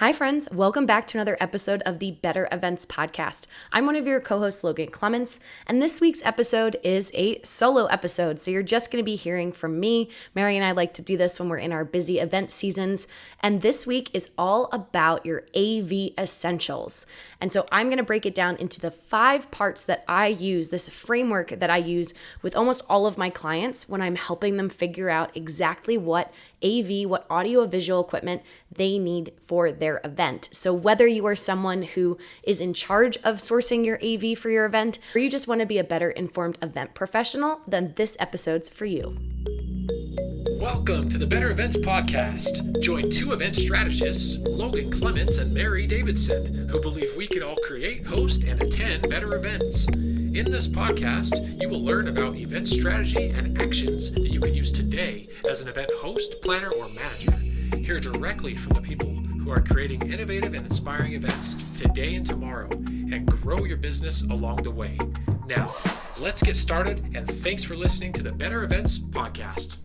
Hi friends, welcome back to another episode of the Better Events Podcast. I'm one of your co-hosts, Logan Clements, and this week's episode is a solo episode. So you're just going to be hearing from me. Mary and I like to do this when we're in our busy event seasons. And this week is all about your AV essentials. And so I'm going to break it down into the 5 parts that I use, this framework that I use with almost all of my clients when I'm helping them figure out exactly what what audio-visual equipment they need for their event. So whether you are someone who is in charge of sourcing your AV for your event, or you just want to be a better informed event professional, then this episode's for you. Welcome to the Better Events Podcast. Join 2 event strategists, Logan Clements and Mary Davidson, who believe we can all create, host, and attend better events. In this podcast, you will learn about event strategy and actions that you can use today as an event host, planner, or manager. Hear directly from the people who are creating innovative and inspiring events today and tomorrow, and grow your business along the way. Now, let's get started, and thanks for listening to the Better Events Podcast.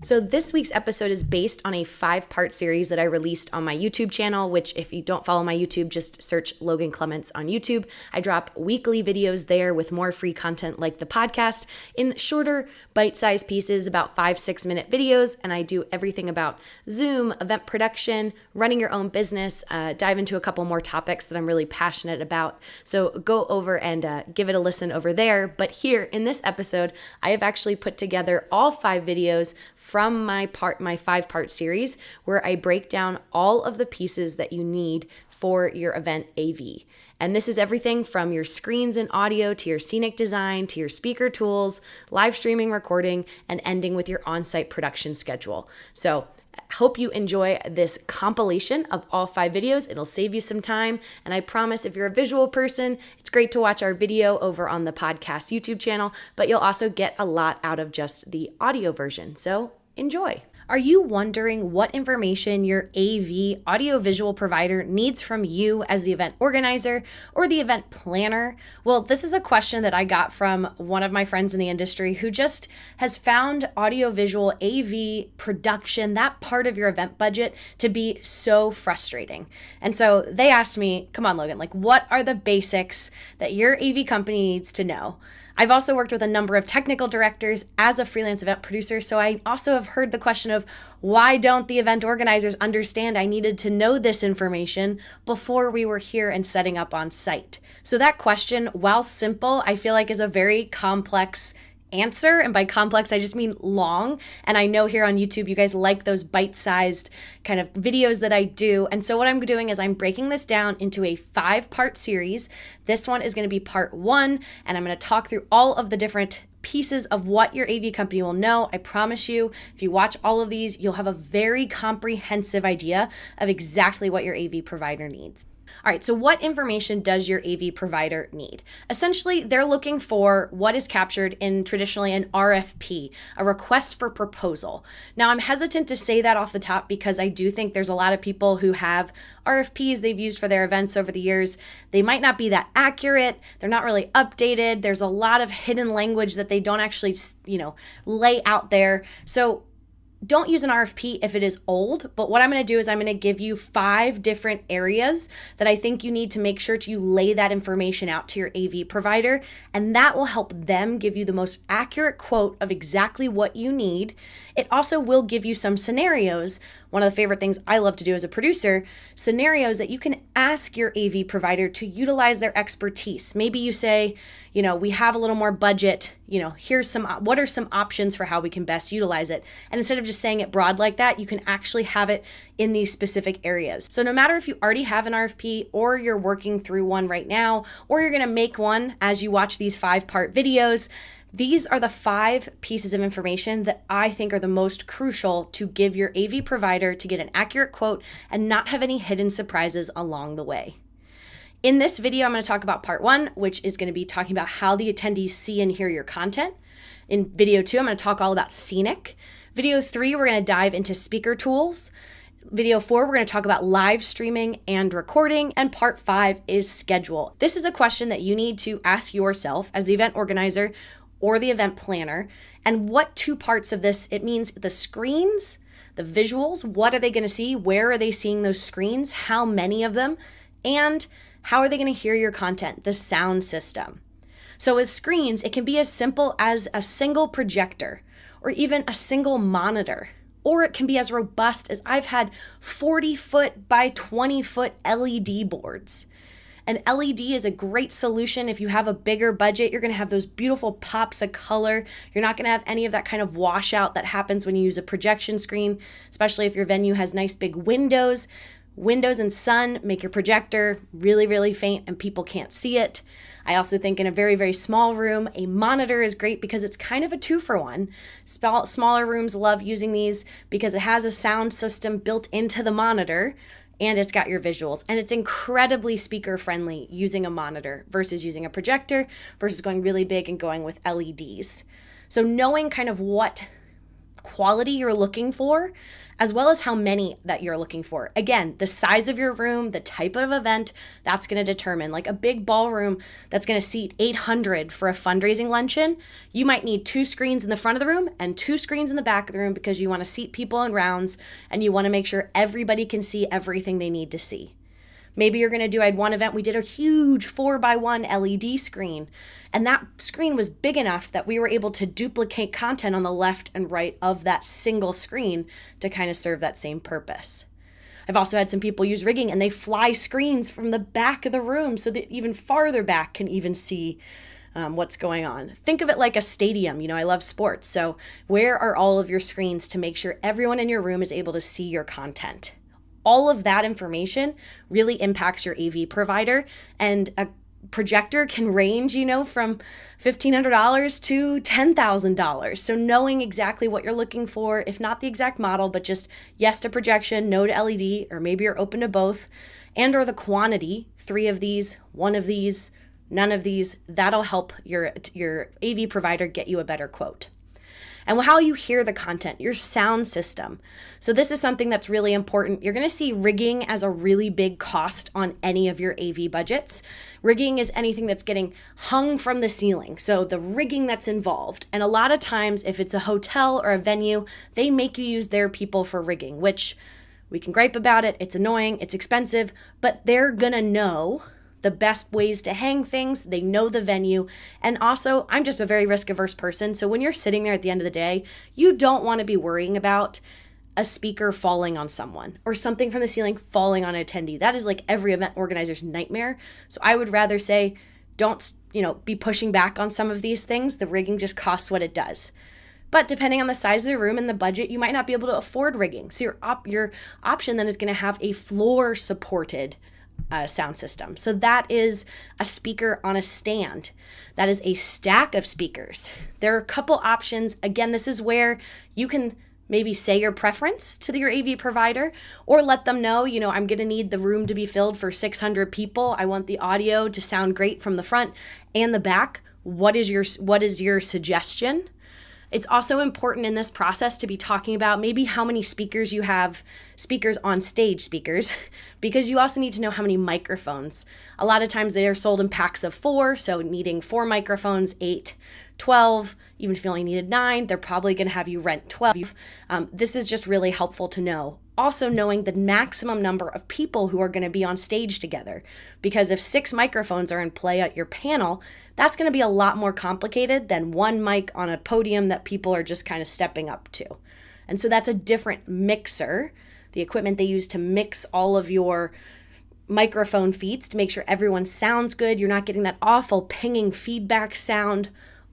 So this week's episode is based on a 5-part series that I released on my YouTube channel, which if you don't follow my YouTube, just search Logan Clements on YouTube. I drop weekly videos there with more free content like the podcast in shorter bite-sized pieces, about 5-6 minute videos. And I do everything about Zoom, event production, running your own business, dive into a couple more topics that I'm really passionate about. So go over and give it a listen over there. But here in this episode, I have actually put together all 5 videos from my 5-part series where I break down all of the pieces that you need for your event AV. And this is everything from your screens and audio to your scenic design to your speaker tools, live streaming, recording, and ending with your on-site production schedule. So hope you enjoy this compilation of all 5 videos. It'll save you some time. And I promise if you're a visual person, it's great to watch our video over on the podcast YouTube channel, but you'll also get a lot out of just the audio version. So enjoy. Are you wondering what information your AV audiovisual provider needs from you as the event organizer or the event planner? Well, this is a question that I got from one of my friends in the industry who just has found audiovisual AV production, that part of your event budget, to be so frustrating. And so they asked me, come on, Logan, what are the basics that your AV company needs to know? I've also worked with a number of technical directors as a freelance event producer, so I also have heard the question of why don't the event organizers understand I needed to know this information before we were here and setting up on site? So that question, while simple, I feel like is a very complex answer. And by complex, I just mean long. And I know here on YouTube, you guys like those bite-sized kind of videos that I do. And so what I'm doing is I'm breaking this down into a 5-part series. This one is going to be part 1, and I'm going to talk through all of the different pieces of what your AV company will know. I promise you, if you watch all of these, you'll have a very comprehensive idea of exactly what your AV provider needs. All right, so what information does your AV provider need? Essentially, they're looking for what is captured in traditionally an RFP, a request for proposal. Now, I'm hesitant to say that off the top because I do think there's a lot of people who have RFPs they've used for their events over the years. They might not be that accurate. They're not really updated. There's a lot of hidden language that they don't actually, lay out there. So don't use an RFP if it is old, but what I'm going to do is I'm going to give you 5 different areas that I think you need to make sure to lay that information out to your AV provider, and that will help them give you the most accurate quote of exactly what you need. It also will give you some scenarios. One of the favorite things I love to do as a producer, scenarios that you can ask your AV provider to utilize their expertise. Maybe you say, we have a little more budget, what are some options for how we can best utilize it? And instead of just saying it broad like that, you can actually have it in these specific areas. So no matter if you already have an RFP or you're working through one right now, or you're going to make one as you watch these 5-part videos, these are the 5 pieces of information that I think are the most crucial to give your AV provider to get an accurate quote and not have any hidden surprises along the way. In this video, I'm going to talk about part 1, which is going to be talking about how the attendees see and hear your content. In video 2, I'm going to talk all about scenic. Video 3, we're going to dive into speaker tools. Video 4, we're going to talk about live streaming and recording, and part 5 is schedule. This is a question that you need to ask yourself as the event organizer or the event planner, and what 2 parts of this, it means the screens, the visuals, what are they going to see? Where are they seeing those screens? How many of them? And how are they going to hear your content? The sound system. So with screens, it can be as simple as a single projector or even a single monitor, or it can be as robust as I've had 40-foot by 20-foot LED boards. An LED is a great solution if you have a bigger budget. You're going to have those beautiful pops of color. You're not going to have any of that kind of washout that happens when you use a projection screen, especially if your venue has nice big windows. Windows and sun make your projector really, really faint and people can't see it. I also think in a very, very small room, a monitor is great because it's kind of a 2-for-1. Smaller rooms love using these because it has a sound system built into the monitor and it's got your visuals. And it's incredibly speaker friendly using a monitor versus using a projector versus going really big and going with LEDs. So knowing kind of what quality you're looking for, as well as how many that you're looking for. Again, the size of your room, the type of event, that's going to determine. Like a big ballroom that's going to seat 800 for a fundraising luncheon, you might need 2 screens in the front of the room and 2 screens in the back of the room because you want to seat people in rounds and you want to make sure everybody can see everything they need to see. Maybe you're going to do, I had one event, we did a huge 4x1 LED screen, and that screen was big enough that we were able to duplicate content on the left and right of that single screen to kind of serve that same purpose. I've also had some people use rigging and they fly screens from the back of the room so that even farther back can even see what's going on. Think of it like a stadium. I love sports. So where are all of your screens to make sure everyone in your room is able to see your content? All of that information really impacts your AV provider, and a projector can range, from $1,500 to $10,000. So knowing exactly what you're looking for, if not the exact model, but just yes to projection, no to LED, or maybe you're open to both, and or the quantity, 3 of these, 1 of these, none of these, that'll help your AV provider get you a better quote. And how you hear the content, your sound system. So this is something that's really important. You're going to see rigging as a really big cost on any of your AV budgets. Rigging is anything that's getting hung from the ceiling. So the rigging that's involved. And a lot of times, if it's a hotel or a venue, they make you use their people for rigging, which we can gripe about it. It's annoying, it's expensive, but they're going to know the best ways to hang things. They know the venue. And also, I'm just a very risk-averse person. So when you're sitting there at the end of the day, you don't want to be worrying about a speaker falling on someone or something from the ceiling falling on an attendee. That is like every event organizer's nightmare. So I would rather say, don't, be pushing back on some of these things. The rigging just costs what it does. But depending on the size of the room and the budget, you might not be able to afford rigging. So your option then is going to have a floor-supported sound system. So that is a speaker on a stand. That is a stack of speakers. There are a couple options. Again, this is where you can maybe say your preference to your AV provider or let them know, I'm going to need the room to be filled for 600 people. I want the audio to sound great from the front and the back. What is your suggestion? It's also important in this process to be talking about maybe how many speakers you have, speakers on stage speakers, because you also need to know how many microphones. A lot of times they are sold in packs of 4, so needing 4 microphones, 8, 12, even if you only needed 9, they're probably going to have you rent 12. This is just really helpful to know. Also knowing the maximum number of people who are going to be on stage together, because if 6 microphones are in play at your panel, that's going to be a lot more complicated than 1 mic on a podium that people are just kind of stepping up to. And so that's a different mixer, the equipment they use to mix all of your microphone feeds to make sure everyone sounds good. You're not getting that awful pinging feedback sound,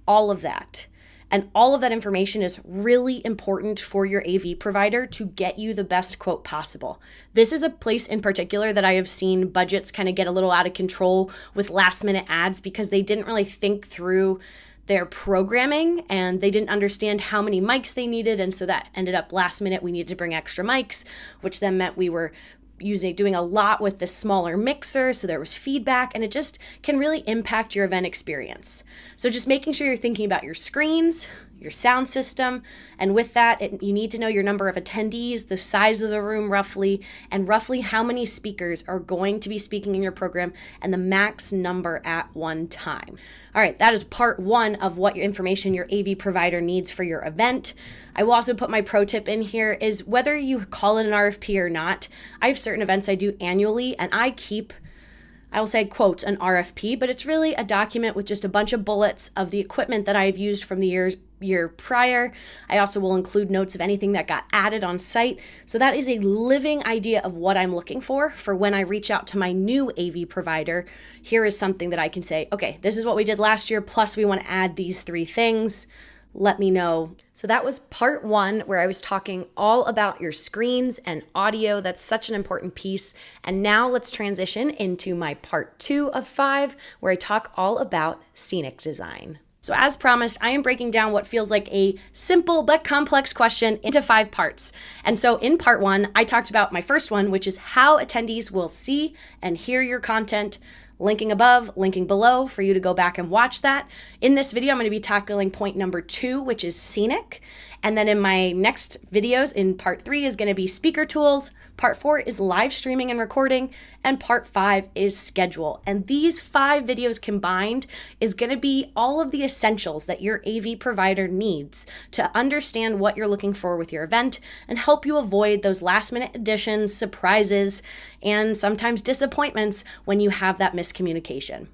all of that. And all of that information is really important for your AV provider to get you the best quote possible. This is a place in particular that I have seen budgets kind of get a little out of control with last minute ads because they didn't really think through their programming and they didn't understand how many mics they needed. And so that ended up last minute, we needed to bring extra mics, which then meant we were doing a lot with the smaller mixer, so there was feedback, and it just can really impact your event experience. So just making sure you're thinking about your screens, your sound system, and with that, you need to know your number of attendees, the size of the room roughly, and roughly how many speakers are going to be speaking in your program, and the max number at one time. All right, that is part one of what your information your AV provider needs for your event. I will also put my pro tip in here is whether you call it an RFP or not, I have certain events I do annually, and I will say, quote, an RFP, but it's really a document with just a bunch of bullets of the equipment that I've used from the year prior. I also will include notes of anything that got added on site. So that is a living idea of what I'm looking for when I reach out to my new AV provider. Here is something that I can say, okay, this is what we did last year, plus we want to add these 3 things. Let me know. So that was part 1, where I was talking all about your screens and audio. That's such an important piece. And now let's transition into my part 2 of 5, where I talk all about scenic design. So as promised, I am breaking down what feels like a simple but complex question into 5 parts. And so in part 1, I talked about my first one, which is how attendees will see and hear your content. Linking above, linking below for you to go back and watch that. In this video, I'm going to be tackling point number 2, which is scenic. And then in my next videos, in part 3 is going to be speaker tools. Part 4 is live streaming and recording. And part 5 is schedule. And these 5 videos combined is going to be all of the essentials that your AV provider needs to understand what you're looking for with your event and help you avoid those last minute additions, surprises, and sometimes disappointments when you have that miscommunication.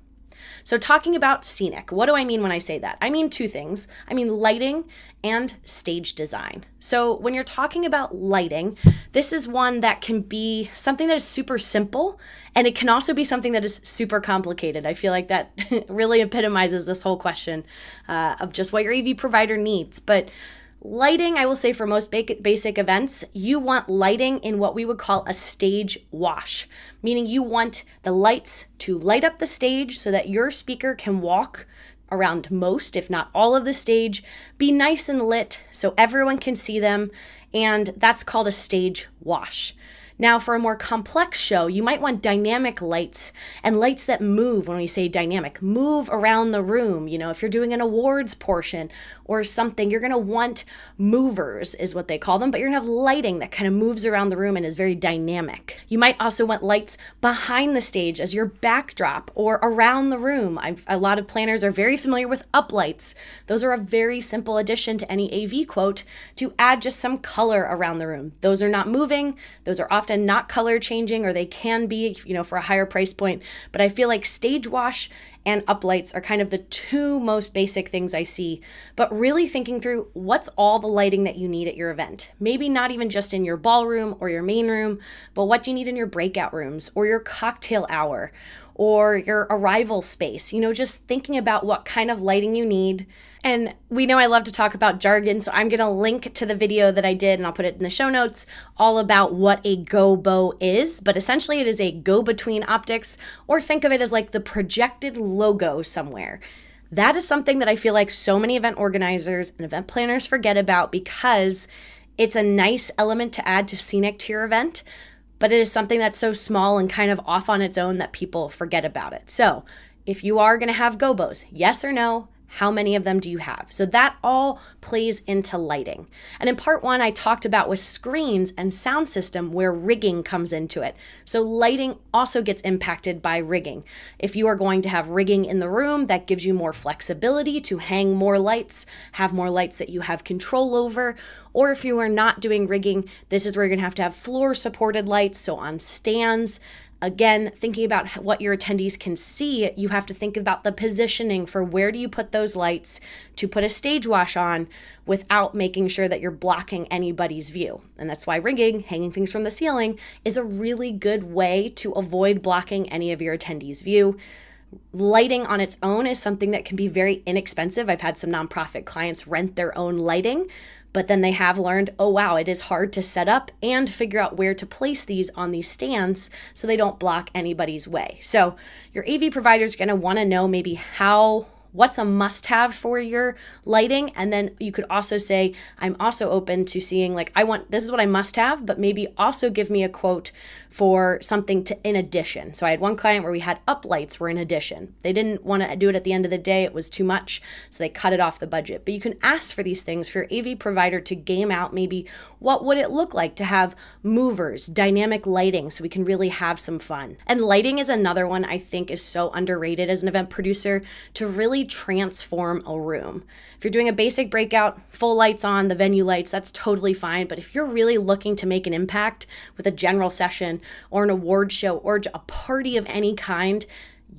So talking about scenic, what do I mean when I say that? I mean 2 things. I mean lighting and stage design. So when you're talking about lighting, this is one that can be something that is super simple, and it can also be something that is super complicated. I feel like that really epitomizes this whole question of just what your AV provider needs. But lighting, I will say for most basic events, you want lighting in what we would call a stage wash, meaning you want the lights to light up the stage so that your speaker can walk around most, if not all of the stage, be nice and lit so everyone can see them, and that's called a stage wash. Now, for a more complex show, you might want dynamic lights and lights that move. When we say dynamic, move around the room. You know, if you're doing an awards portion or something, you're going to want movers is what they call them, but you're going to have lighting that kind of moves around the room and is very dynamic. You might also want lights behind the stage as your backdrop or around the room. A lot of planners are very familiar with uplights. Those are a very simple addition to any AV quote to add just some color around the room. Those are not moving. Those are often not color changing, or they can be, for a higher price point. But I feel like stage wash and uplights are kind of the 2 most basic things I see. But really thinking through what's all the lighting that you need at your event. Maybe not even just in your ballroom or your main room, but what do you need in your breakout rooms or your cocktail hour or your arrival space? Just thinking about what kind of lighting you need. And we know I love to talk about jargon, so I'm going to link to the video that I did, and I'll put it in the show notes, all about what a gobo is. But essentially, it is a go-between optics, or think of it as like the projected logo somewhere. That is something that I feel like so many event organizers and event planners forget about because it's a nice element to add to scenic to your event, but it is something that's so small and kind of off on its own that people forget about it. So if you are going to have gobos, yes or no? How many of them do you have? So that all plays into lighting. And in part 1, I talked about with screens and sound system where rigging comes into it. So lighting also gets impacted by rigging. If you are going to have rigging in the room, that gives you more flexibility to hang more lights, have more lights that you have control over. Or if you are not doing rigging, this is where you're going to have floor supported lights. So on stands. Again, thinking about what your attendees can see, you have to think about the positioning for where do you put those lights to put a stage wash on without making sure that you're blocking anybody's view. And that's why rigging, hanging things from the ceiling, is a really good way to avoid blocking any of your attendees' view. Lighting on its own is something that can be very inexpensive. I've had some nonprofit clients rent their own lighting, but then they have learned, oh wow, it is hard to set up and figure out where to place these on these stands so they don't block anybody's way. So your AV provider is going to want to know maybe what's a must-have for your lighting. And then you could also say, I'm also open to seeing like, this is what I must have, but maybe also give me a quote for something in addition. So I had one client where we had up lights were in addition. They didn't want to do it at the end of the day. It was too much. So they cut it off the budget. But you can ask for these things for your AV provider to game out maybe what would it look like to have movers, dynamic lighting, so we can really have some fun. And lighting is another one I think is so underrated as an event producer to really transform a room. If you're doing a basic breakout, full lights on, the venue lights, that's totally fine. But if you're really looking to make an impact with a general session or an award show or a party of any kind,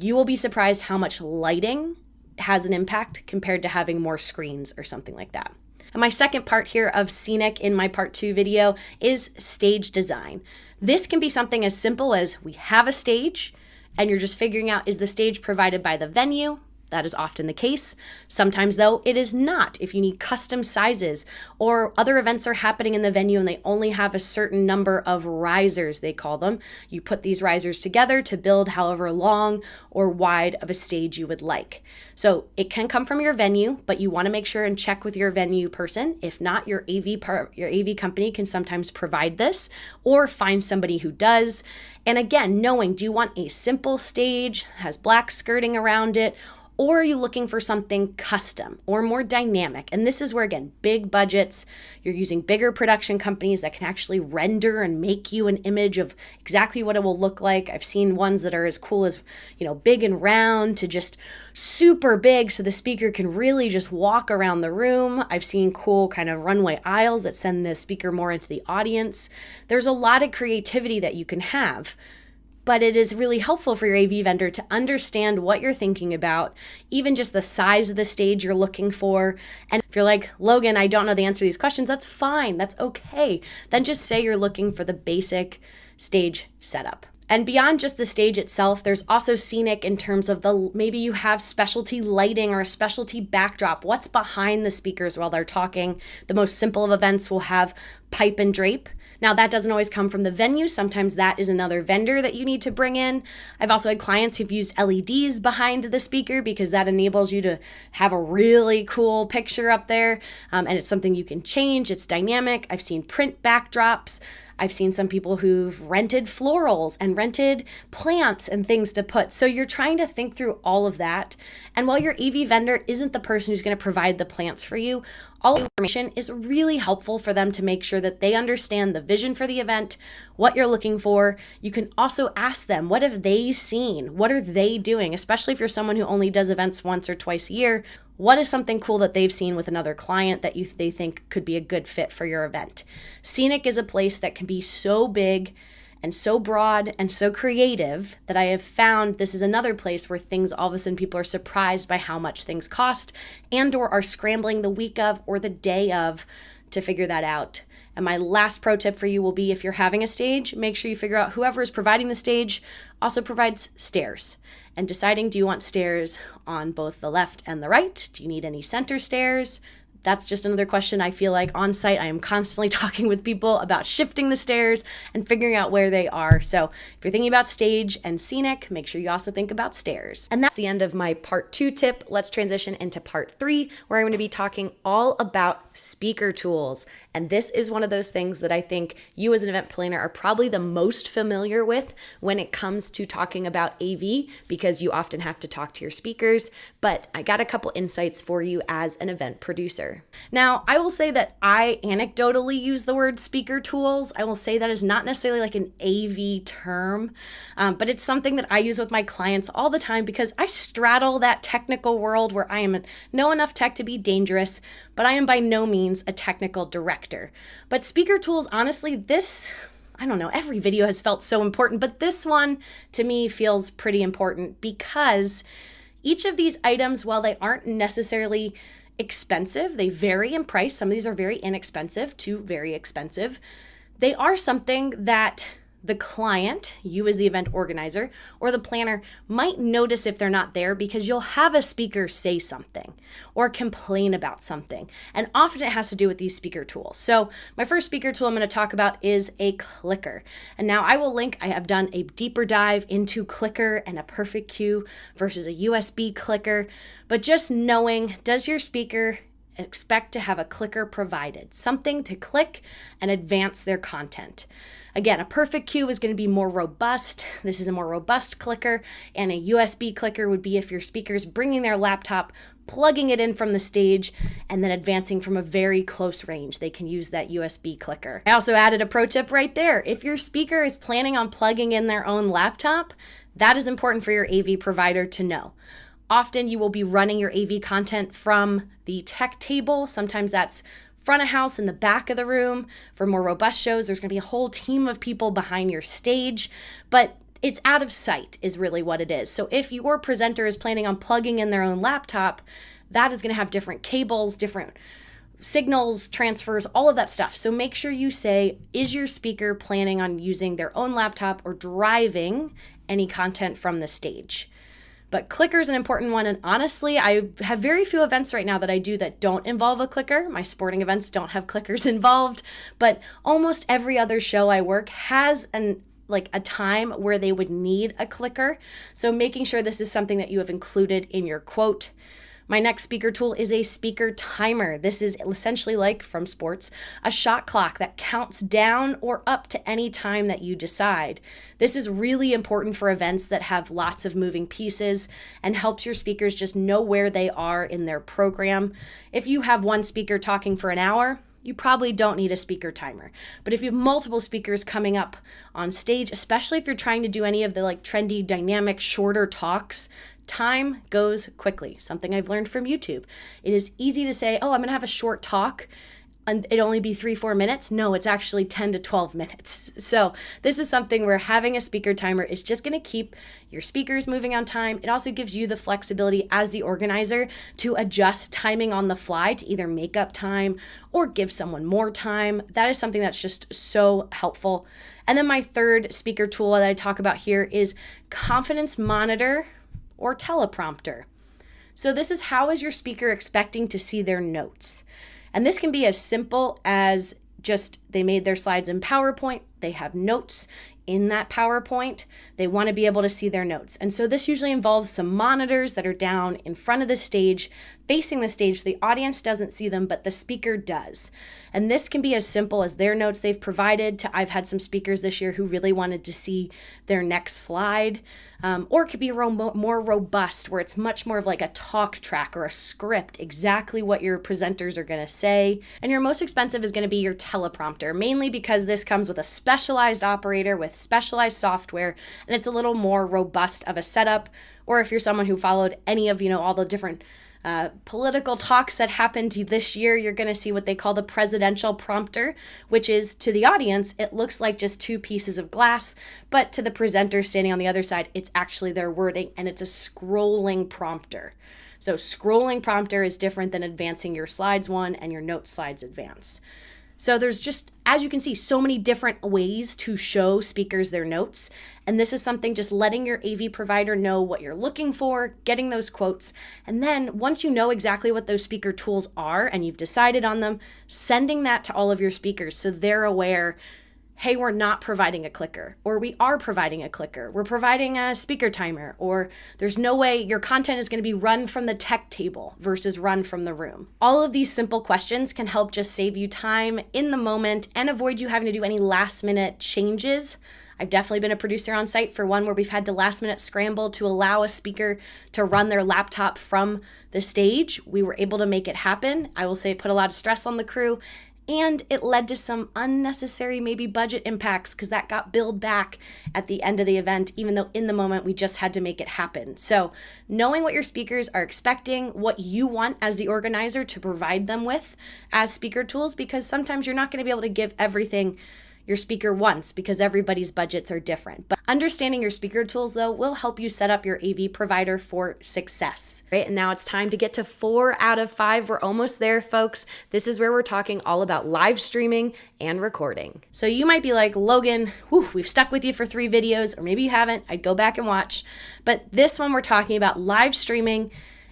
you will be surprised how much lighting has an impact compared to having more screens or something like that. And my second part here of scenic in my part 2 video is stage design. This can be something as simple as we have a stage and you're just figuring out, is the stage provided by the venue? That is often the case. Sometimes, though, it is not. If you need custom sizes or other events are happening in the venue and they only have a certain number of risers, they call them, you put these risers together to build however long or wide of a stage you would like. So it can come from your venue, but you want to make sure and check with your venue person. If not, your AV company can sometimes provide this or find somebody who does. And again, knowing, do you want a simple stage, has black skirting around it, or are you looking for something custom or more dynamic? And this is where, again, big budgets, you're using bigger production companies that can actually render and make you an image of exactly what it will look like. I've seen ones that are as cool as, big and round to just super big so the speaker can really just walk around the room. I've seen cool kind of runway aisles that send the speaker more into the audience. There's a lot of creativity that you can have. But it is really helpful for your AV vendor to understand what you're thinking about, even just the size of the stage you're looking for. And if you're like, Logan, I don't know the answer to these questions, that's fine, that's okay. Then just say you're looking for the basic stage setup. And beyond just the stage itself, there's also scenic in terms of maybe you have specialty lighting or a specialty backdrop. What's behind the speakers while they're talking? The most simple of events will have pipe and drape. Now, that doesn't always come from the venue. Sometimes that is another vendor that you need to bring in. I've also had clients who've used LEDs behind the speaker because that enables you to have a really cool picture up there. And it's something you can change. It's dynamic. I've seen print backdrops. I've seen some people who've rented florals and rented plants and things to put. So you're trying to think through all of that. And while your AV vendor isn't the person who's going to provide the plants for you, all information is really helpful for them to make sure that they understand the vision for the event, what you're looking for. You can also ask them, what have they seen? What are they doing? Especially if you're someone who only does events once or twice a year. What is something cool that they've seen with another client that they think could be a good fit for your event? Scenic is a place that can be so big and so broad and so creative that I have found this is another place where things all of a sudden people are surprised by how much things cost and or are scrambling the week of or the day of to figure that out. And my last pro tip for you will be, if you're having a stage, make sure you figure out whoever is providing the stage also provides stairs. And deciding, do you want stairs on both the left and the right? Do you need any center stairs? That's just another question I feel like on site I am constantly talking with people about shifting the stairs and figuring out where they are. So if you're thinking about stage and scenic, make sure you also think about stairs. And that's the end of my part 2 tip. Let's transition into part 3, where I'm going to be talking all about speaker tools. And this is one of those things that I think you as an event planner are probably the most familiar with when it comes to talking about AV, because you often have to talk to your speakers. But I got a couple insights for you as an event producer. Now, I will say that I anecdotally use the word speaker tools. I will say that is not necessarily like an AV term, but it's something that I use with my clients all the time because I straddle that technical world where I know enough tech to be dangerous, but I am by no means a technical director. But speaker tools, honestly, I don't know, every video has felt so important, but this one to me feels pretty important because each of these items, while they aren't necessarily expensive, they vary in price. Some of these are very inexpensive to very expensive. They are something that the client, you as the event organizer, or the planner might notice if they're not there because you'll have a speaker say something or complain about something. And often it has to do with these speaker tools. So my first speaker tool I'm going to talk about is a clicker. And now I will link, I have done a deeper dive into clicker and a perfect cue versus a USB clicker. But just knowing, does your speaker expect to have a clicker provided? Something to click and advance their content. Again, a perfect cue is going to be more robust. This is a more robust clicker, and a USB clicker would be if your speaker's bringing their laptop, plugging it in from the stage, and then advancing from a very close range. They can use that USB clicker. I also added a pro tip right there. If your speaker is planning on plugging in their own laptop, that is important for your AV provider to know. Often you will be running your AV content from the tech table. Sometimes that's front of house in the back of the room. For more robust shows, there's going to be a whole team of people behind your stage, but it's out of sight is really what it is. So if your presenter is planning on plugging in their own laptop, that is going to have different cables, different signals, transfers, all of that stuff. So make sure you say, is your speaker planning on using their own laptop or driving any content from the stage? But clicker is an important one, and honestly, I have very few events right now that I do that don't involve a clicker. My sporting events don't have clickers involved, but almost every other show I work has a time where they would need a clicker. So making sure this is something that you have included in your quote. My next speaker tool is a speaker timer. This is essentially like, from sports, a shot clock that counts down or up to any time that you decide. This is really important for events that have lots of moving pieces and helps your speakers just know where they are in their program. If you have one speaker talking for an hour, you probably don't need a speaker timer. But if you have multiple speakers coming up on stage, especially if you're trying to do any of the trendy, dynamic, shorter talks, time goes quickly. Something I've learned from YouTube. It is easy to say, oh, I'm going to have a short talk and it'd only be 3-4 minutes. No, it's actually 10 to 12 minutes. So this is something where having a speaker timer is just going to keep your speakers moving on time. It also gives you the flexibility as the organizer to adjust timing on the fly to either make up time or give someone more time. That is something that's just so helpful. And then my third speaker tool that I talk about here is confidence monitor or teleprompter. So this is, how is your speaker expecting to see their notes? And this can be as simple as just they made their slides in PowerPoint, they have notes in that PowerPoint, they want to be able to see their notes. And so this usually involves some monitors that are down in front of the stage, facing the stage. The audience doesn't see them, but the speaker does. And this can be as simple as their notes they've provided to, I've had some speakers this year who really wanted to see their next slide, or it could be more robust where it's much more of like a talk track or a script, exactly what your presenters are going to say. And your most expensive is going to be your teleprompter, mainly because this comes with a specialized operator with specialized software, and it's a little more robust of a setup. Or if you're someone who followed any of, all the different political talks that happened this year, you're going to see what they call the presidential prompter, which is, to the audience, it looks like just two pieces of glass, but to the presenter standing on the other side, it's actually their wording, and it's a scrolling prompter. So scrolling prompter is different than advancing your slides one and your note slides advance. So there's just, as you can see, so many different ways to show speakers their notes. And this is something, just letting your AV provider know what you're looking for, getting those quotes. And then once you know exactly what those speaker tools are and you've decided on them, sending that to all of your speakers so they're aware, hey, we're not providing a clicker, or we are providing a clicker. We're providing a speaker timer, or there's no way your content is going to be run from the tech table versus run from the room. All of these simple questions can help just save you time in the moment and avoid you having to do any last minute changes. I've definitely been a producer on site for one where we've had to last minute scramble to allow a speaker to run their laptop from the stage. We were able to make it happen. I will say it put a lot of stress on the crew, and it led to some unnecessary maybe budget impacts because that got billed back at the end of the event, even though in the moment we just had to make it happen. So knowing what your speakers are expecting, what you want as the organizer to provide them with as speaker tools, because sometimes you're not going to be able to give everything your speaker once because everybody's budgets are different. But understanding your speaker tools, though, will help you set up your AV provider for success. Right, and now it's time to get to 4 out of 5. We're almost there, folks. This is where we're talking all about live streaming and recording. So you might be like, Logan, we've stuck with you for 3 videos, or maybe you haven't. I'd go back and watch. But this one, we're talking about live streaming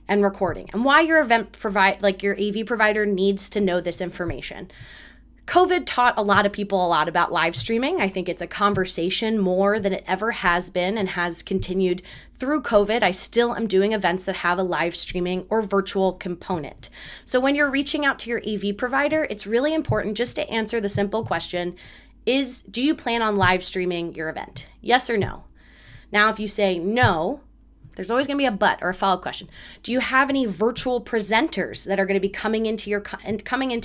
and recording and why your your AV provider needs to know this information. COVID taught a lot of people a lot about live streaming. I think it's a conversation more than it ever has been and has continued through COVID. I still am doing events that have a live streaming or virtual component. So when you're reaching out to your AV provider, it's really important just to answer the simple question do you plan on live streaming your event? Yes or no? Now, if you say no, there's always going to be a but or a follow-up question. Do you have any virtual presenters that are going to be coming into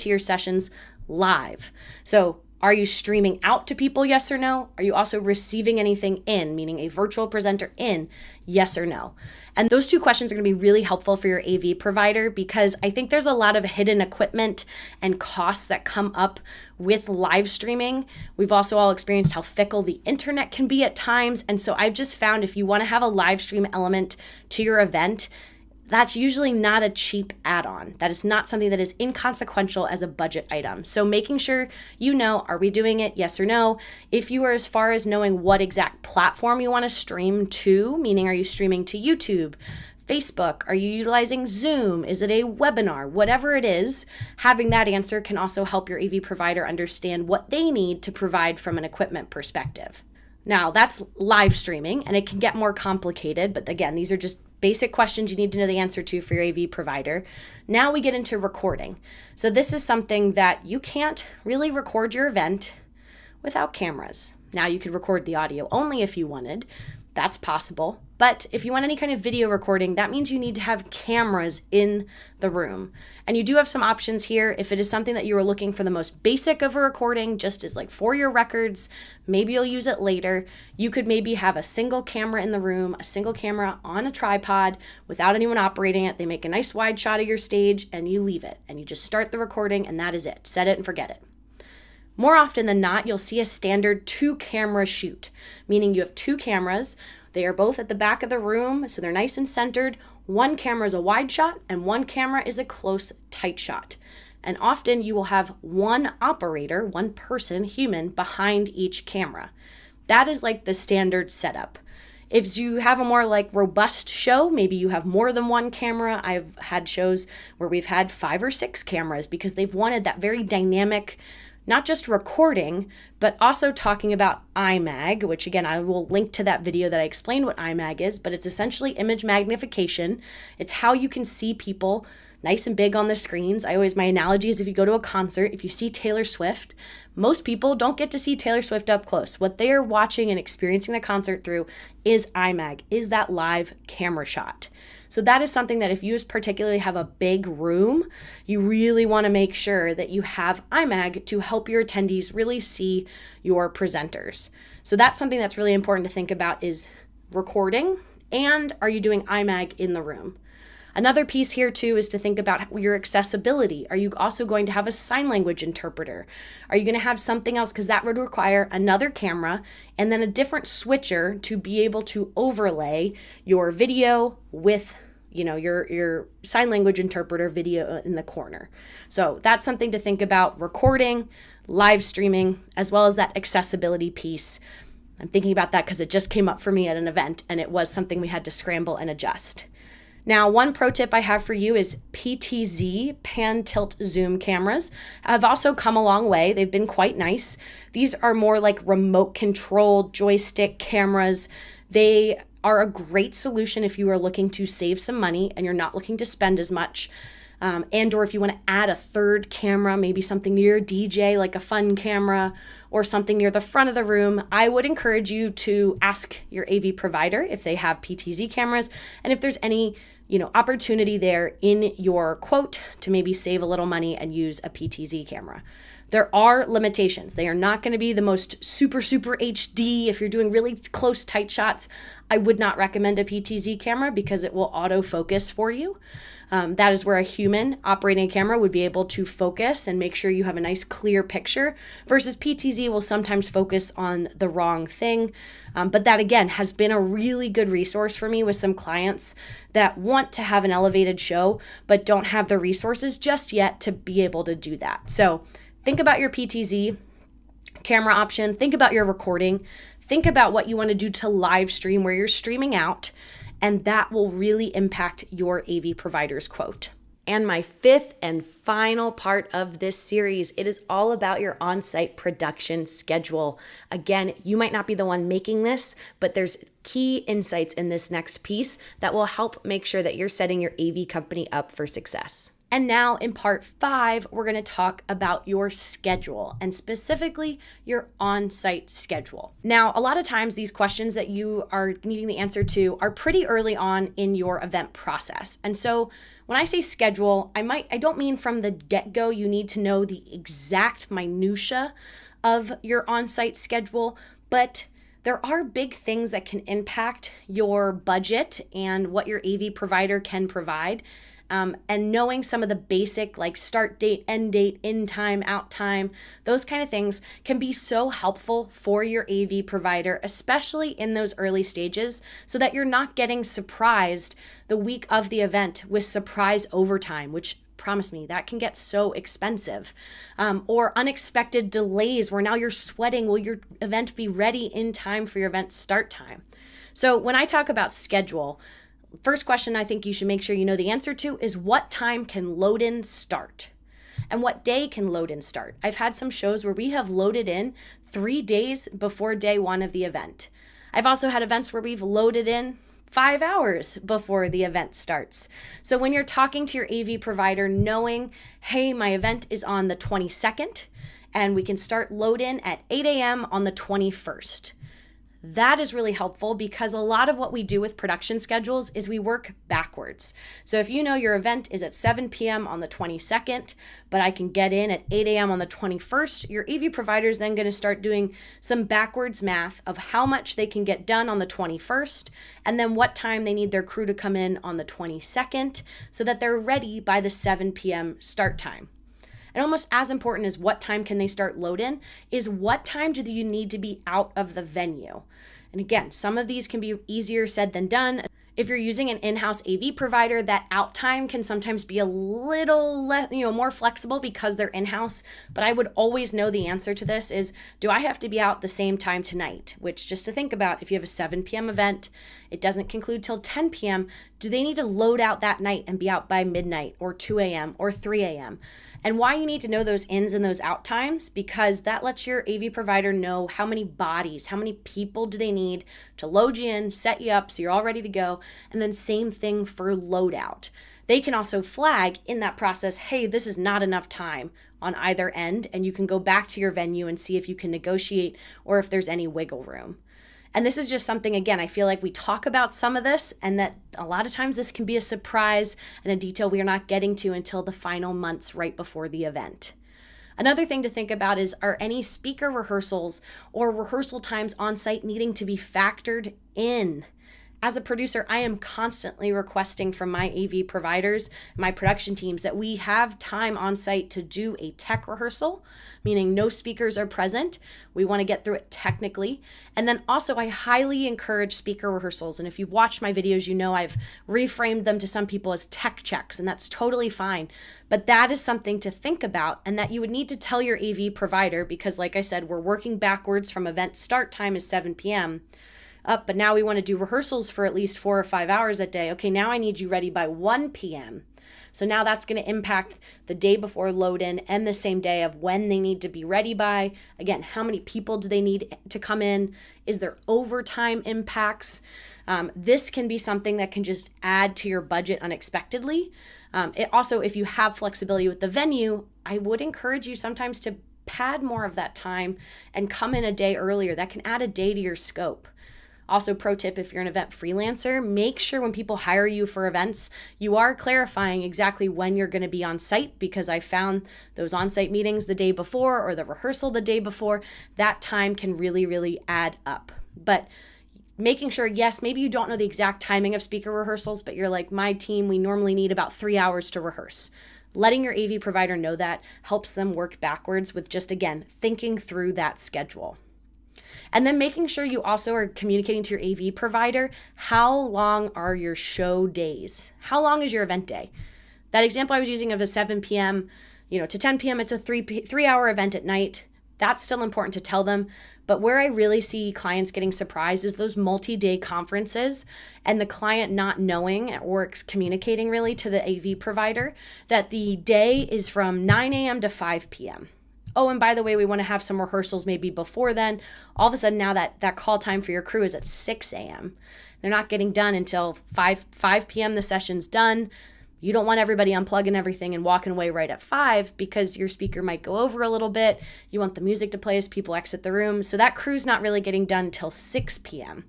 your sessions live? So are you streaming out to people? Yes or no? Are you also receiving anything in, meaning a virtual presenter in? Yes or no? And those 2 questions are going to be really helpful for your AV provider because I think there's a lot of hidden equipment and costs that come up with live streaming. We've also all experienced how fickle the internet can be at times. And so I've just found if you want to have a live stream element to your event, that's usually not a cheap add-on. That is not something that is inconsequential as a budget item. So making sure you know, are we doing it? Yes or no? If you are as far as knowing what exact platform you want to stream to, meaning are you streaming to YouTube, Facebook? Are you utilizing Zoom? Is it a webinar? Whatever it is, having that answer can also help your AV provider understand what they need to provide from an equipment perspective. Now, that's live streaming, and it can get more complicated, but again, these are just basic questions you need to know the answer to for your AV provider. Now we get into recording. So this is something that you can't really record your event without cameras. Now you could record the audio only if you wanted. That's possible. But if you want any kind of video recording, that means you need to have cameras in the room. And you do have some options here. If it is something that you are looking for the most basic of a recording, just as like for your records, maybe you'll use it later. You could maybe have a single camera in the room, a single camera on a tripod without anyone operating it. They make a nice wide shot of your stage and you leave it. And you just start the recording and that is it. Set it and forget it. More often than not, you'll see a standard 2-camera shoot, meaning you have 2 cameras. They are both at the back of the room, so they're nice and centered. One camera is a wide shot and one camera is a close, tight shot. And often you will have one operator, one person, human, behind each camera. That is like the standard setup. If you have a more like robust show, maybe you have more than one camera. I've had shows where we've had 5 or 6 cameras because they've wanted that very dynamic, not just recording, but also talking about IMAG, which again, I will link to that video that I explained what IMAG is, but it's essentially image magnification. It's how you can see people nice and big on the screens. My analogy is if you go to a concert, if you see Taylor Swift, most people don't get to see Taylor Swift up close. What they are watching and experiencing the concert through is IMAG, is that live camera shot. So that is something that if you particularly have a big room, you really want to make sure that you have IMAG to help your attendees really see your presenters. So that's something that's really important to think about is recording, and are you doing IMAG in the room? Another piece here too is to think about your accessibility. Are you also going to have a sign language interpreter? Are you going to have something else? Because that would require another camera and then a different switcher to be able to overlay your video with your sign language interpreter video in the corner. So that's something to think about, recording, live streaming, as well as that accessibility piece. I'm thinking about that because it just came up for me at an event and it was something we had to scramble and adjust. Now, one pro tip I have for you is PTZ, pan tilt zoom cameras have also come a long way. They've been quite nice. These are more like remote controlled joystick cameras. They are a great solution if you are looking to save some money and you're not looking to spend as much. And or if you want to add a third camera, maybe something near a DJ like a fun camera or something near the front of the room, I would encourage you to ask your AV provider if they have PTZ cameras and if there's any opportunity there in your quote to maybe save a little money and use a PTZ camera. There are limitations. They are not going to be the most super HD. If you're doing really close, tight shots, I would not recommend a PTZ camera because it will autofocus for you. That is where a human operating a camera would be able to focus and make sure you have a nice clear picture, versus PTZ will sometimes focus on the wrong thing. But that, again, has been a really good resource for me with some clients that want to have an elevated show but don't have the resources just yet to be able to do that. So think about your PTZ camera option. Think about your recording. Think about what you want to do to live stream where you're streaming out, and that will really impact your AV provider's quote. And my fifth and final part of this series, it is all about your on-site production schedule. Again, you might not be the one making this, but there's key insights in this next piece that will help make sure that you're setting your AV company up for success. And now in part 5, we're going to talk about your schedule, and specifically your on-site schedule. Now, a lot of times these questions that you are needing the answer to are pretty early on in your event process. And so when I say schedule, I don't mean from the get-go you need to know the exact minutia of your on-site schedule, but there are big things that can impact your budget and what your AV provider can provide. And knowing some of the basic like start date, end date, in time, out time, those kind of things can be so helpful for your AV provider, especially in those early stages, so that you're not getting surprised the week of the event with surprise overtime, which promise me, that can get so expensive. Or unexpected delays where now you're sweating. Will your event be ready in time for your event start time? So when I talk about schedule, first question I think you should make sure you know the answer to is what time can load-in start? And what day can load-in start? I've had some shows where we have loaded in 3 days before day 1 of the event. I've also had events where we've loaded in 5 hours before the event starts. So when you're talking to your AV provider, knowing, hey, my event is on the 22nd and we can start load-in at 8 a.m. on the 21st. That is really helpful because a lot of what we do with production schedules is we work backwards. So if you know your event is at 7 p.m. on the 22nd, but I can get in at 8 a.m. on the 21st, your AV provider is then going to start doing some backwards math of how much they can get done on the 21st, and then what time they need their crew to come in on the 22nd so that they're ready by the 7 p.m. start time. And almost as important as what time can they start load-in is what time do you need to be out of the venue. And again, some of these can be easier said than done. If you're using an in-house AV provider, that out time can sometimes be a little more flexible because they're in-house. But I would always know the answer to this is, do I have to be out the same time tonight? Which, just to think about, if you have a 7 p.m. event, it doesn't conclude till 10 p.m., do they need to load out that night and be out by midnight or 2 a.m. or 3 a.m.? And why you need to know those ins and those out times, because that lets your AV provider know how many bodies, how many people do they need to load you in, set you up so you're all ready to go. And then same thing for loadout. They can also flag in that process, hey, this is not enough time on either end, and you can go back to your venue and see if you can negotiate or if there's any wiggle room. And this is just something, again, I feel like we talk about some of this and that a lot of times this can be a surprise and a detail we are not getting to until the final months right before the event. Another thing to think about is, are any speaker rehearsals or rehearsal times on site needing to be factored in? As a producer, I am constantly requesting from my AV providers, my production teams, that we have time on site to do a tech rehearsal, meaning no speakers are present. We want to get through it technically. And then also I highly encourage speaker rehearsals. And if you've watched my videos, you know I've reframed them to some people as tech checks, and that's totally fine. But that is something to think about, and that you would need to tell your AV provider, because like I said, we're working backwards from event start time is 7 p.m. But now we want to do rehearsals for at least 4 or 5 hours a day. Okay, now I need you ready by 1 p.m. So now that's going to impact the day before load-in and the same day of when they need to be ready by. Again, how many people do they need to come in? Is there overtime impacts? This can be something that can just add to your budget unexpectedly. It also, if you have flexibility with the venue, I would encourage you sometimes to pad more of that time and come in a day earlier. That can add a day to your scope. Also, pro tip, if you're an event freelancer, make sure when people hire you for events, you are clarifying exactly when you're going to be on site, because I found those on-site meetings the day before or the rehearsal the day before, that time can really, really add up. But making sure, yes, maybe you don't know the exact timing of speaker rehearsals, but you're like, my team, we normally need about 3 hours to rehearse. Letting your AV provider know that helps them work backwards with just, again, thinking through that schedule. And then making sure you also are communicating to your AV provider, how long are your show days? How long is your event day? That example I was using of a 7 p.m., to 10 p.m., it's a 3-hour event at night. That's still important to tell them. But where I really see clients getting surprised is those multi-day conferences and the client not knowing or communicating really to the AV provider that the day is from 9 a.m. to 5 p.m. Oh, and by the way, we want to have some rehearsals maybe before then. All of a sudden now that call time for your crew is at 6 a.m. They're not getting done until 5 p.m. The session's done. You don't want everybody unplugging everything and walking away right at 5 because your speaker might go over a little bit. You want the music to play as people exit the room. So that crew's not really getting done until 6 p.m.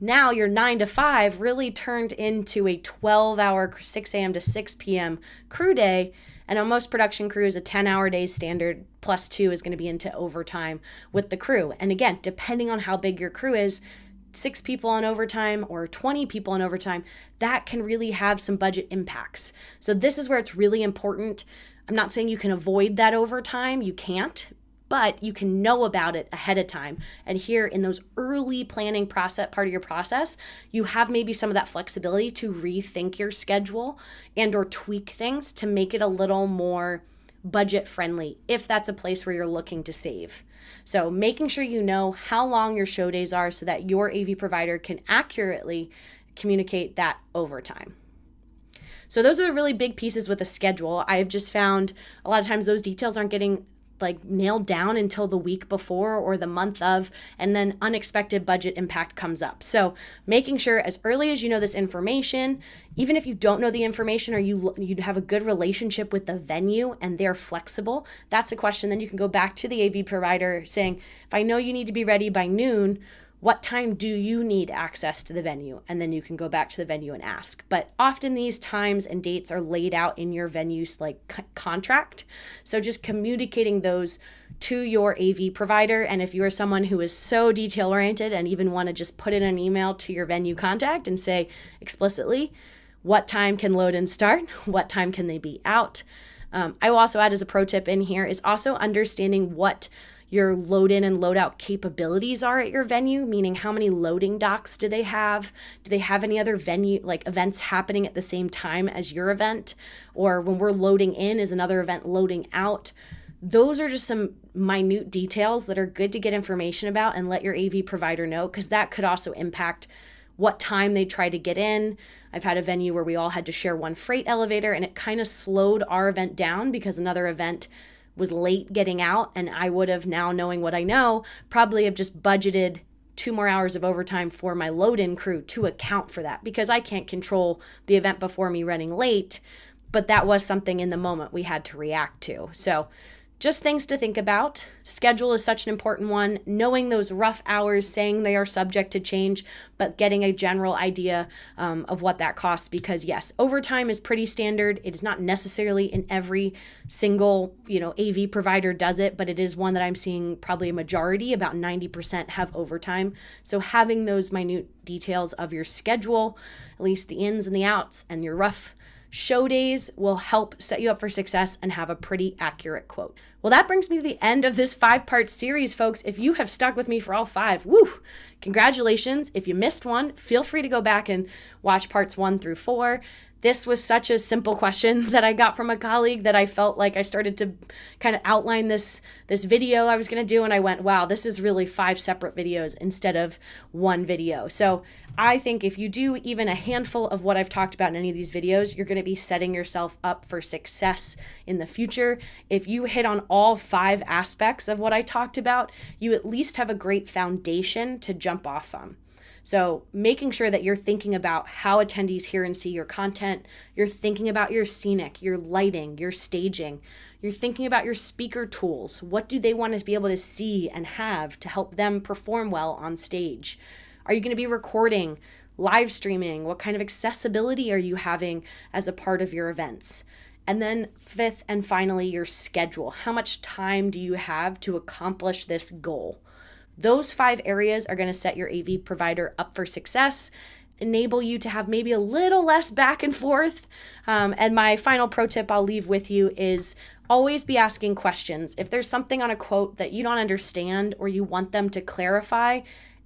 Now your 9 to 5 really turned into a 12-hour 6 a.m. to 6 p.m. crew day. And on most production crews, a 10-hour day standard plus 2 is going to be into overtime with the crew. And again, depending on how big your crew is, 6 people on overtime or 20 people on overtime, that can really have some budget impacts. So this is where it's really important. I'm not saying you can avoid that overtime. You can't, but you can know about it ahead of time. And here in those early planning process, part of your process, you have maybe some of that flexibility to rethink your schedule and or tweak things to make it a little more budget friendly if that's a place where you're looking to save. So making sure you know how long your show days are so that your AV provider can accurately communicate that overtime. So those are the really big pieces with a schedule. I've just found a lot of times those details aren't getting nailed down until the week before or the month of, and then unexpected budget impact comes up. So making sure as early as you know this information, even if you don't know the information or you have a good relationship with the venue and they're flexible, that's a question. Then you can go back to the AV provider saying, if I know you need to be ready by noon, what time do you need access to the venue? And then you can go back to the venue and ask. But often these times and dates are laid out in your venue's contract. So just communicating those to your AV provider. And if you are someone who is so detail oriented and even want to just put in an email to your venue contact and say explicitly, what time can load and start? What time can they be out? I will also add as a pro tip in here is also understanding what your load in and load out capabilities are at your venue, meaning how many loading docks do they have? Do they have any other venue, events happening at the same time as your event? Or when we're loading in, is another event loading out? Those are just some minute details that are good to get information about and let your AV provider know, because that could also impact what time they try to get in. I've had a venue where we all had to share one freight elevator and it kind of slowed our event down because another event was late getting out, and I would have, now knowing what I know, probably have just budgeted 2 more hours of overtime for my load-in crew to account for that, because I can't control the event before me running late, but that was something in the moment we had to react to. So just things to think about. Schedule is such an important one. Knowing those rough hours, saying they are subject to change, but getting a general idea of what that costs. Because yes, overtime is pretty standard. It is not necessarily in every single, AV provider does it, but it is one that I'm seeing probably a majority, about 90% have overtime. So having those minute details of your schedule, at least the ins and the outs and your rough show days, will help set you up for success and have a pretty accurate quote. Well, that brings me to the end of this 5-part series, folks. If you have stuck with me for all 5, woo, congratulations. If you missed one, feel free to go back and watch parts 1 through 4. This was such a simple question that I got from a colleague that I felt like I started to kind of outline this video I was going to do. And I went, wow, this is really 5 separate videos instead of 1 video. So I think if you do even a handful of what I've talked about in any of these videos, you're going to be setting yourself up for success in the future. If you hit on all 5 aspects of what I talked about, you at least have a great foundation to jump off from. So making sure that you're thinking about how attendees hear and see your content, you're thinking about your scenic, your lighting, your staging, you're thinking about your speaker tools. What do they want to be able to see and have to help them perform well on stage? Are you going to be recording, live streaming? What kind of accessibility are you having as a part of your events? And then fifth and finally, your schedule. How much time do you have to accomplish this goal? Those 5 areas are going to set your AV provider up for success, enable you to have maybe a little less back and forth. And my final pro tip I'll leave with you is always be asking questions. If there's something on a quote that you don't understand or you want them to clarify,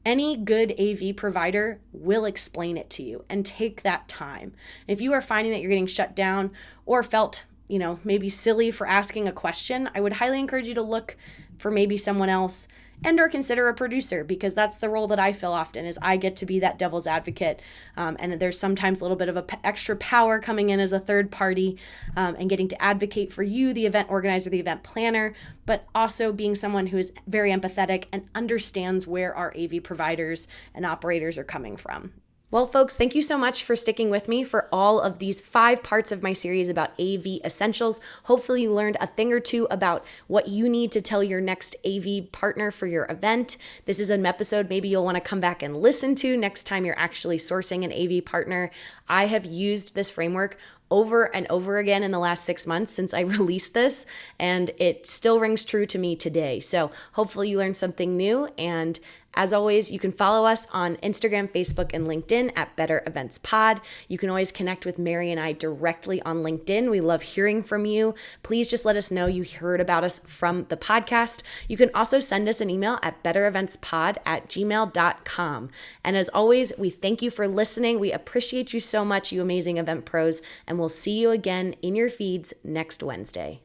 any good AV provider will explain it to you, and take that time. If you are finding that you're getting shut down or felt, maybe silly for asking a question, I would highly encourage you to look for maybe someone else and or consider a producer, because that's the role that I fill often, is I get to be that devil's advocate. And there's sometimes a little bit of extra power coming in as a third party, and getting to advocate for you, the event organizer, the event planner, but also being someone who is very empathetic and understands where our AV providers and operators are coming from. Well, folks, thank you so much for sticking with me for all of these 5 parts of my series about AV essentials. Hopefully you learned a thing or two about what you need to tell your next AV partner for your event. This is an episode maybe you'll want to come back and listen to next time you're actually sourcing an AV partner. I have used this framework over and over again in the last 6 months since I released this, and it still rings true to me today. So hopefully you learned something new, and as always, you can follow us on Instagram, Facebook, and LinkedIn at Better Events Pod. You can always connect with Mary and I directly on LinkedIn. We love hearing from you. Please just let us know you heard about us from the podcast. You can also send us an email at bettereventspod@gmail.com. And as always, we thank you for listening. We appreciate you so much, you amazing event pros, and we'll see you again in your feeds next Wednesday.